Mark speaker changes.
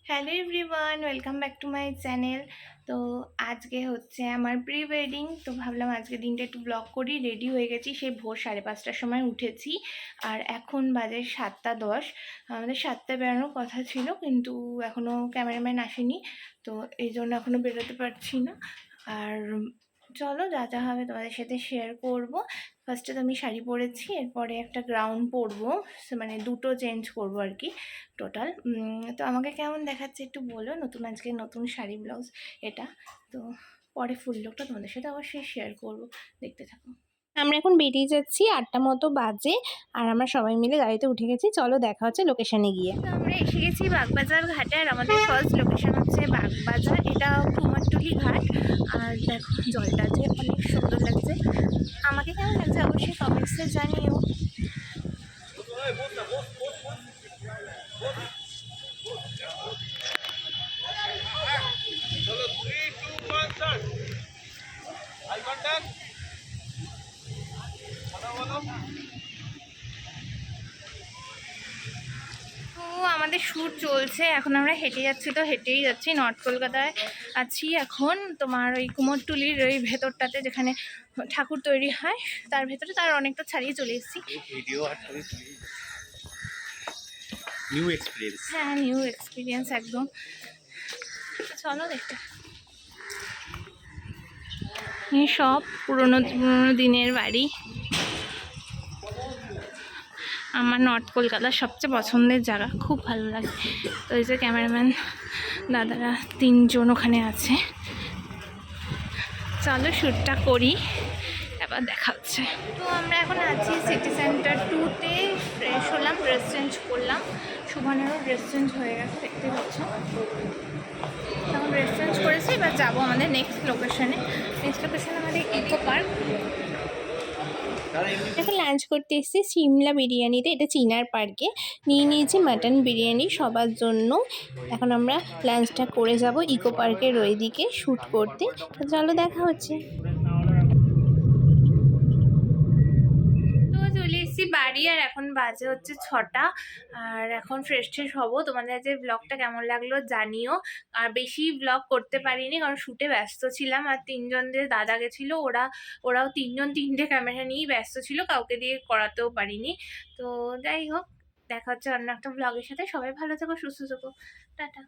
Speaker 1: Hello everyone, welcome back to my channel. তো আজকে হচ্ছে আমার প্রি ওয়েডিং, তো ভাবলাম আজকে দিনটা একটু ব্লগ করি। রেডি হয়ে গেছি, সেই ভোর 5:30টার সময় উঠেছি আর এখন বাজে 7:10। আমাদের 7টায় বেরোনোর কথা ছিল, কিন্তু এখনও ক্যামেরাম্যান আসেনি, তো এই জন্য এখনও বেরোতে পারছি না। আর চলো, যা যা হবে তোমাদের সাথে শেয়ার করব। ফার্স্টে তো আমি শাড়ি পরেছি, এরপরে একটা গাউন পরবো, মানে দুটো চেঞ্জ করবো আর কি টোটাল। তো আমাকে কেমন দেখাচ্ছে একটু বলো, আজকে নতুন শাড়ি ব্লাউজ এটা। তো পরে ফুল লুকটা তোমাদের সাথে অবশ্যই শেয়ার করব, দেখতে থাকো।
Speaker 2: আমরা এখন বেরিয়ে যাচ্ছি, 8টা মতো বাজে, আর আমরা সবাই মিলে গাড়িতে উঠে গেছি। চলো দেখা হচ্ছে লোকেশনে গিয়ে।
Speaker 1: তো আমরা এসে গেছি বাগবাজার ঘাটে, আর আমাদের ফার্স্ট লোকেশন হচ্ছে বাগবাজার। এটা কুমারটুলি ঘাট। আর দেখো জলটা যে অনেক সুন্দর লাগছে, আমাকে কেমন লাগছে অবশ্যই কমেন্টসে জানিও। তো আমাদের শ্যুট চলছে, এখন আমরা হেঁটে যাচ্ছি, তো হেঁটেই যাচ্ছি। নর্থ কলকাতায় আছি এখন, তোমার ওই কুমোরটুলির ওই ভেতরটাতে, যেখানে ঠাকুর তৈরি হয় তার ভেতরে, তার অনেকটা ছাড়িয়ে চলে এসেছি। হ্যাঁ, নিউ এক্সপিরিয়েন্স একদম। চলো দেখতে। এই সব পুরোনো পুরোনো দিনের বাড়ি। আমার নর্থ কলকাতার সবচেয়ে পছন্দের জায়গা, খুব ভালো লাগে। তো এই যে ক্যামেরাম্যান দাদারা 3জন ওখানে আছে। চলো শ্যুটটা করি, এবার দেখা হচ্ছে। তো আমরা এখন আছি সিটি সেন্টার 2-তে। ফ্রেশ হলাম, ড্রেস চেঞ্জ করলাম। সুভানেরও ড্রেস চেঞ্জ হয়ে গেছে, দেখতে পাচ্ছ। তখন ড্রেস চেঞ্জ করেছি, এবার যাবো আমাদের নেক্সট লোকেশনে আমাদের ইকো পার্ক।
Speaker 2: এখন লাঞ্চ করতে এসেছি সিমলা বিরিয়ানিতে, এটা চিনার পার্কে। নিয়ে নিয়েছি মাটন বিরিয়ানি সবার জন্য। এখন আমরা লাঞ্চটা করে যাব ইকো পার্কের ওই দিকে শ্যুট করতে। তো চলো দেখা হচ্ছে।
Speaker 1: তো চলে এসেছি বাড়ি, আর এখন বাজে হচ্ছে 6টা। আর এখন ফ্রেশ ট্রেশ হবো। তোমাদের যে ব্লগটা কেমন লাগলো জানিও। আর বেশি ব্লগ করতে পারিনি, কারণ শুটে ব্যস্ত ছিলাম। আর 3জন যে দাদা গেছিলো, ওরাও 3জন 3টে ক্যামেরা নিয়েই ব্যস্ত ছিল, কাউকে দিয়ে করাতেও পারিনি। তো যাই হোক, দেখা হচ্ছে অন্য একটা ব্লগের সাথে। সবাই ভালো থেকো, সুস্থ থেকো, টাটা।